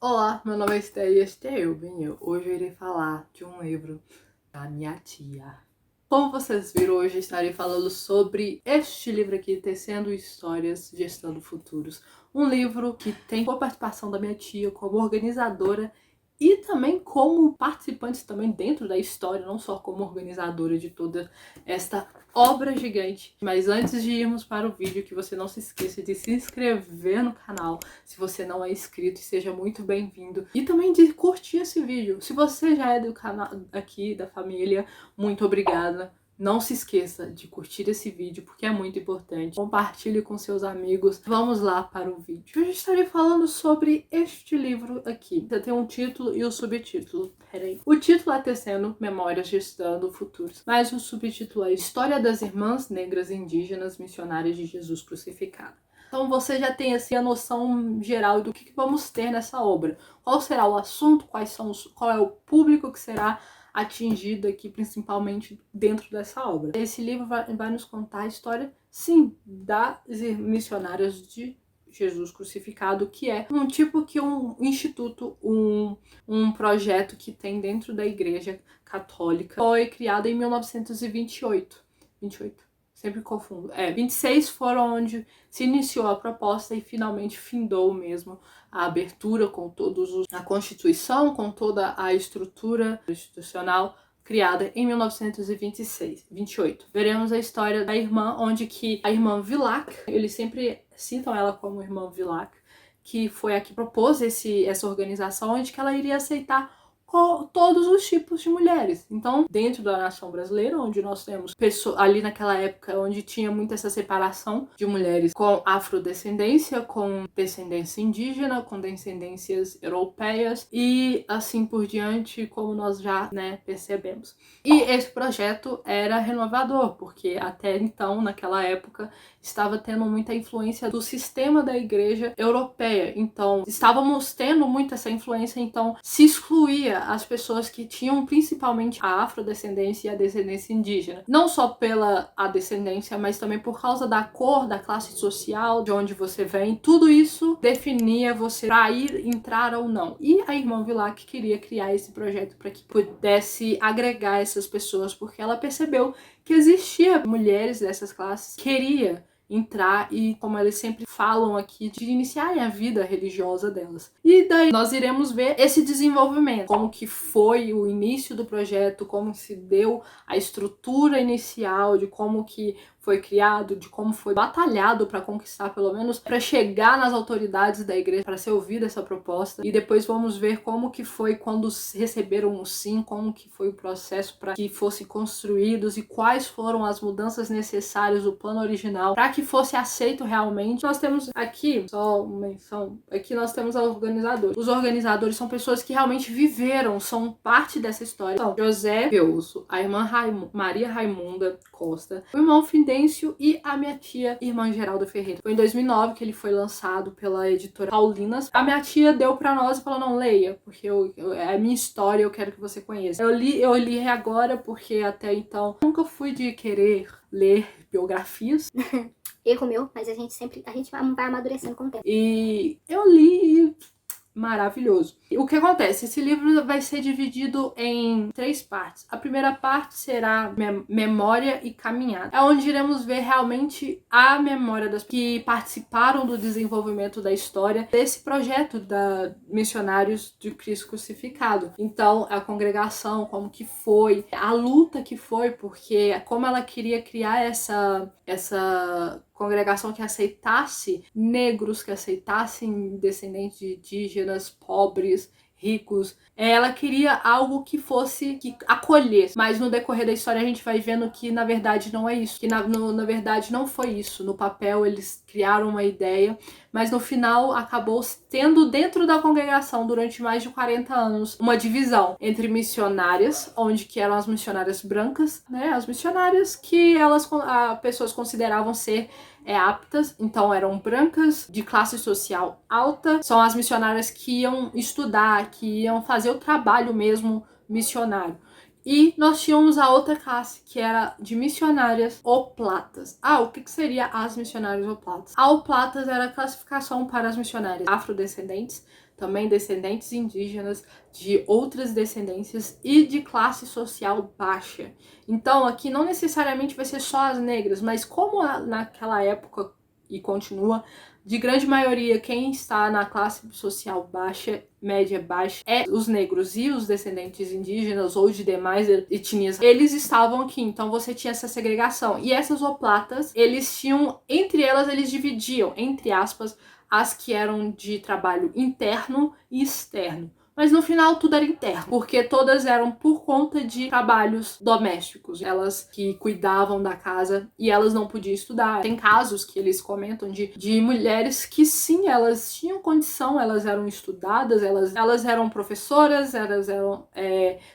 Olá, meu nome é Esther e este é eu. Hoje eu irei falar de um livro da minha tia. Como vocês viram, hoje eu estarei falando sobre este livro aqui, Tecendo Histórias, Gestando Futuros. Um livro que tem a participação da minha tia como organizadora e também como participante também dentro da história, não só como organizadora de toda esta obra gigante. Mas antes de irmos para o vídeo, que você não se esqueça de se inscrever no canal se você não é inscrito, e seja muito bem-vindo. E também de curtir esse vídeo. Se você já é do canal aqui, da família, muito obrigada. Não se esqueça de curtir esse vídeo, porque é muito importante. Compartilhe com seus amigos. Vamos lá para o vídeo. Hoje estarei falando sobre este livro aqui. Você tem um título e o subtítulo. Peraí. O título é Tecendo Memórias, Gestando Futuros. Mas o subtítulo é História das Irmãs Negras Indígenas Missionárias de Jesus Crucificado. Então você já tem assim a noção geral do que vamos ter nessa obra. Qual será o assunto, qual é o público que será atingido aqui, principalmente dentro dessa obra. Esse livro vai nos contar a história, sim, das missionárias de Jesus Crucificado, que é um tipo que um instituto, um projeto que tem dentro da Igreja Católica. Foi criado em 1928. 28. Sempre confundo. 26 foram onde se iniciou a proposta e finalmente findou mesmo a abertura com a Constituição, com toda a estrutura institucional criada em 1926, 28. Veremos a história da irmã, onde que a irmã Vilac, eles sempre citam ela como irmã Vilac, que foi a que propôs essa organização, onde que ela iria aceitar todos os tipos de mulheres. Então, dentro da nação brasileira, onde nós temos pessoas ali naquela época, onde tinha muito essa separação de mulheres com afrodescendência, com descendência indígena, com descendências europeias e assim por diante, como nós já, percebemos. E esse projeto era renovador, porque até então, naquela época, estava tendo muita influência do sistema da igreja europeia. Então, estávamos tendo muito essa influência, então se excluía as pessoas que tinham principalmente a afrodescendência e a descendência indígena. Não só pela a descendência, mas também por causa da cor, da classe social, de onde você vem. Tudo isso definia você para entrar ou não. E a irmã Vilac queria criar esse projeto para que pudesse agregar essas pessoas, porque ela percebeu que existia mulheres dessas classes que queria entrar e, como eles sempre falam aqui, de iniciarem a vida religiosa delas. E daí nós iremos ver esse desenvolvimento, como que foi o início do projeto, como se deu a estrutura inicial, de como que foi criado, de como foi batalhado para conquistar, pelo menos para chegar nas autoridades da igreja, para ser ouvida essa proposta. E depois vamos ver como que foi quando receberam o sim, como que foi o processo para que fossem construídos e quais foram as mudanças necessárias do plano original para que fosse aceito realmente. Nós temos aqui, só uma menção, aqui nós temos os organizadores. Os organizadores são pessoas que realmente viveram, são parte dessa história. São José Veuso, a irmã Maria Raimunda Costa, o irmão Fidêncio e a minha tia, irmã Geralda Ferreira. Foi em 2009 que ele foi lançado pela editora Paulinas. A minha tia deu pra nós e falou, não, leia, porque é a minha história, eu quero que você conheça. Eu li agora porque até então nunca fui de querer ler biografias. Erro meu, mas a gente vai amadurecendo com o tempo. E eu li maravilhoso. O que acontece? Esse livro vai ser dividido em 3 partes. A primeira parte será memória e caminhada. É onde iremos ver realmente a memória das que participaram do desenvolvimento da história desse projeto da Missionários de Cristo Crucificado. Então, a congregação, como que foi, a luta que foi, porque como ela queria criar essa congregação que aceitasse negros, que aceitassem descendentes de indígenas, pobres, ricos. Ela queria algo que fosse, que acolhesse. Mas no decorrer da história a gente vai vendo que na verdade não é isso. Que na verdade não foi isso. No papel eles criaram uma ideia, mas no final acabou tendo dentro da congregação durante mais de 40 anos uma divisão entre missionárias, onde que eram as missionárias brancas, né? As missionárias que pessoas consideravam ser aptas, então eram brancas, de classe social alta, são as missionárias que iam estudar, que iam fazer o trabalho mesmo missionário. E nós tínhamos a outra classe, que era de missionárias oplatas. O que seria as missionárias oplatas? A oplatas era a classificação para as missionárias afrodescendentes, também descendentes indígenas, de outras descendências e de classe social baixa. Então aqui não necessariamente vai ser só as negras, mas como naquela época e continua, de grande maioria, quem está na classe social baixa, média baixa, é os negros e os descendentes indígenas ou de demais etnias. Eles estavam aqui, então você tinha essa segregação. E essas oplatas, eles tinham, entre elas, eles dividiam, entre aspas, as que eram de trabalho interno e externo. Mas no final tudo era interno, porque todas eram por conta de trabalhos domésticos. Elas que cuidavam da casa e elas não podiam estudar. Tem casos que eles comentam de mulheres que sim, elas tinham condição, elas eram estudadas, elas eram professoras, elas eram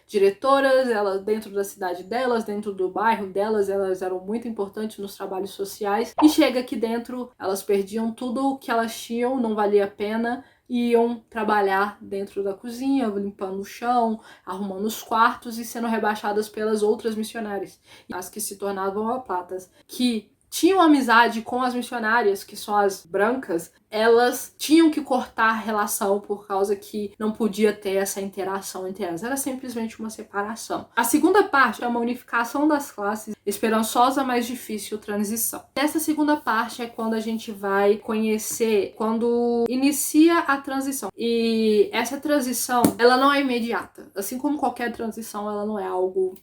diretoras, elas dentro da cidade delas, dentro do bairro delas, elas eram muito importantes nos trabalhos sociais. E chega aqui dentro, elas perdiam tudo o que elas tinham, não valia a pena, iam trabalhar dentro da cozinha, limpando o chão, arrumando os quartos e sendo rebaixadas pelas outras missionárias. As que se tornavam oplatas, que tinham amizade com as missionárias, que são as brancas, elas tinham que cortar a relação por causa que não podia ter essa interação entre elas. Era simplesmente uma separação. A segunda parte é uma unificação das classes, esperançosa, mas difícil transição. Essa segunda parte é quando a gente vai conhecer, quando inicia a transição. E essa transição, ela não é imediata. Assim como qualquer transição, ela não é algo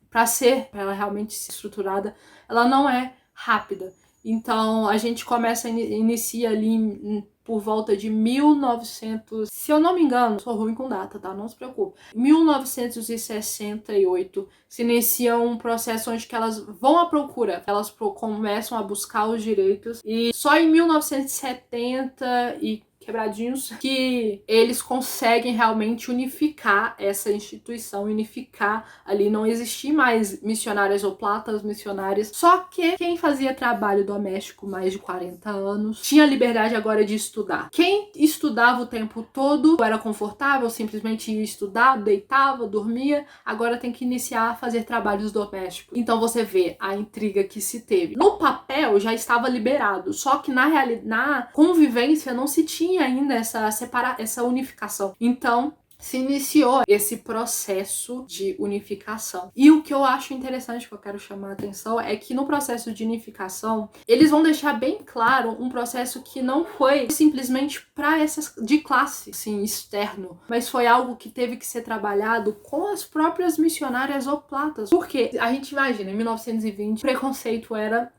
para ela realmente ser estruturada, ela não é rápida. Então a gente inicia ali por volta de 1900, se eu não me engano, sou ruim com data, tá? Não se preocupe. 1968 se inicia um processo onde que elas vão à procura, elas começam a buscar os direitos e só em 1970 e quebradinhos que eles conseguem realmente unificar essa instituição, unificar ali, não existir mais missionárias oplatas, missionárias, só que quem fazia trabalho doméstico mais de 40 anos tinha liberdade agora de estudar. Quem estudava o tempo todo era confortável, simplesmente ia estudar, deitava, dormia, agora tem que iniciar a fazer trabalhos domésticos. Então você vê a intriga que se teve. No papel já estava liberado, só que na convivência não se tinha ainda essa unificação. Então se iniciou esse processo de unificação. E o que eu acho interessante, que eu quero chamar a atenção, é que no processo de unificação, eles vão deixar bem claro um processo que não foi simplesmente para essas de classe, assim, externo, mas foi algo que teve que ser trabalhado com as próprias missionárias oplatas. Porque a gente imagina, em 1920, o preconceito era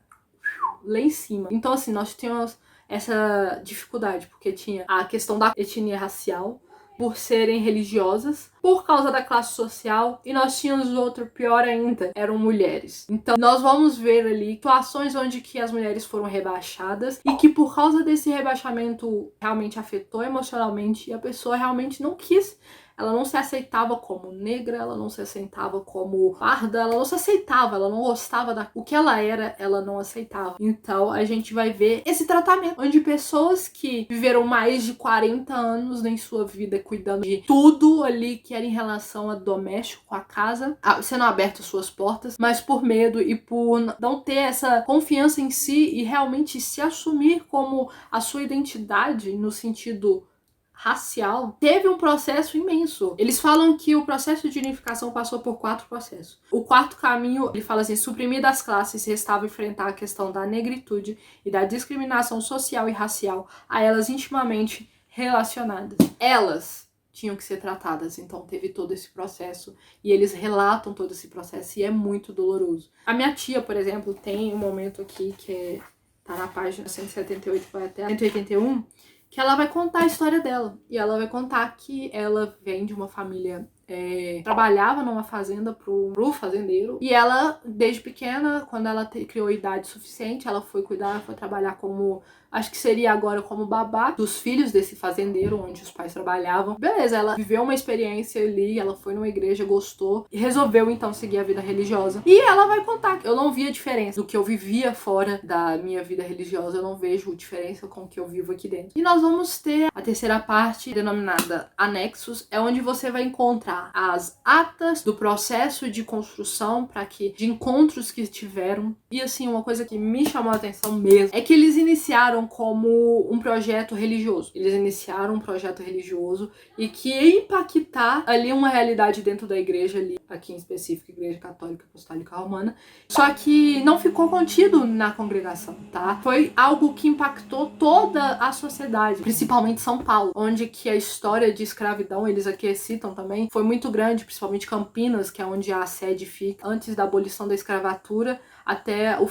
lá em cima. Então, assim, nós tínhamos essa dificuldade, porque tinha a questão da etnia racial, por serem religiosas, por causa da classe social, e nós tínhamos outro pior ainda, eram mulheres. Então nós vamos ver ali situações onde que as mulheres foram rebaixadas e que por causa desse rebaixamento realmente afetou emocionalmente e a pessoa realmente não quis. Ela não se aceitava como negra, ela não se aceitava como parda, ela não se aceitava, ela não gostava o que ela era, ela não aceitava. Então a gente vai ver esse tratamento, onde pessoas que viveram mais de 40 anos em sua vida cuidando de tudo ali que era em relação a doméstico, a casa, sendo abertas suas portas, mas por medo e por não ter essa confiança em si e realmente se assumir como a sua identidade no sentido racial, teve um processo imenso. Eles falam que o processo de unificação passou por 4 processos. O quarto caminho, ele fala assim, suprimir das classes, restava enfrentar a questão da negritude e da discriminação social e racial a elas intimamente relacionadas. Elas tinham que ser tratadas, então teve todo esse processo e eles relatam todo esse processo e é muito doloroso. A minha tia, por exemplo, tem um momento aqui que tá na página 178, vai até 181, que ela vai contar a história dela. E ela vai contar que ela vem de uma família... trabalhava numa fazenda pro fazendeiro. E ela, desde pequena, quando ela criou idade suficiente, ela foi trabalhar como... acho que seria agora como babá dos filhos desse fazendeiro, onde os pais trabalhavam. Beleza, ela viveu uma experiência ali, ela foi numa igreja, gostou, e resolveu então seguir a vida religiosa. E ela vai contar que eu não via diferença do que eu vivia fora da minha vida religiosa, eu não vejo diferença com o que eu vivo aqui dentro. E nós vamos ter a terceira parte, denominada Anexos, é onde você vai encontrar pegar as atas do processo de construção de encontros que tiveram. E assim, uma coisa que me chamou a atenção mesmo é que eles iniciaram como um projeto religioso. Eles iniciaram um projeto religioso e que ia impactar ali uma realidade dentro da igreja ali, aqui em específico, Igreja Católica Apostólica Romana. Só que não ficou contido na congregação, tá? Foi algo que impactou toda a sociedade, principalmente São Paulo, onde que a história de escravidão, eles aqui citam também, foi muito grande, principalmente Campinas, que é onde a sede fica, antes da abolição da escravatura, até o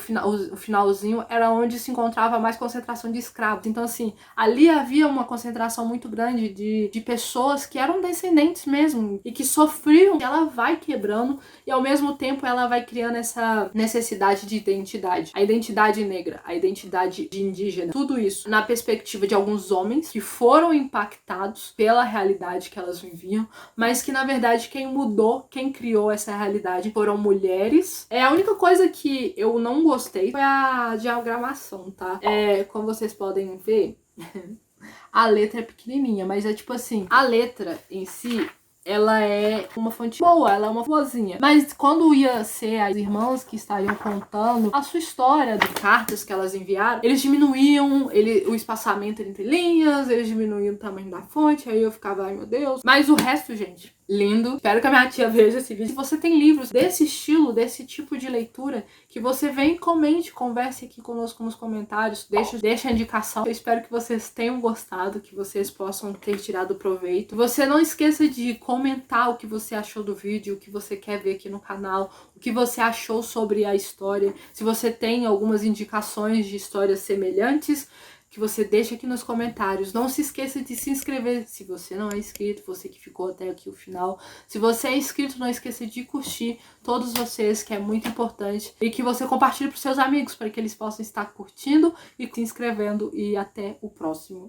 finalzinho, era onde se encontrava mais concentração de escravos. Então, assim, ali havia uma concentração muito grande de pessoas que eram descendentes mesmo, e que sofriam. Ela vai quebrando, e ao mesmo tempo ela vai criando essa necessidade de identidade. A identidade negra, a identidade de indígena, tudo isso na perspectiva de alguns homens que foram impactados pela realidade que elas viviam, mas que na verdade quem mudou, quem criou essa realidade foram mulheres. A única coisa que eu não gostei foi a diagramação, tá? Como vocês podem ver, a letra é pequenininha, mas é tipo assim, a letra em si, ela é uma fonte boa, ela é uma boazinha. Mas quando ia ser as irmãs que estariam contando a sua história de cartas que elas enviaram, eles diminuíam o espaçamento entre linhas, eles diminuíam o tamanho da fonte, aí eu ficava, ai meu Deus. Mas o resto, gente, lindo. Espero que a minha tia veja esse vídeo. Se você tem livros desse estilo, desse tipo de leitura, que você vem, comente, converse aqui conosco nos comentários, deixa a indicação. Eu espero que vocês tenham gostado, que vocês possam ter tirado proveito. Você não esqueça de comentar o que você achou do vídeo, o que você quer ver aqui no canal, o que você achou sobre a história. Se você tem algumas indicações de histórias semelhantes, que você deixa aqui nos comentários. Não se esqueça de se inscrever se você não é inscrito, você que ficou até aqui o final. Se você é inscrito, não esqueça de curtir todos vocês, que é muito importante. E que você compartilhe para os seus amigos, para que eles possam estar curtindo e se inscrevendo. E até o próximo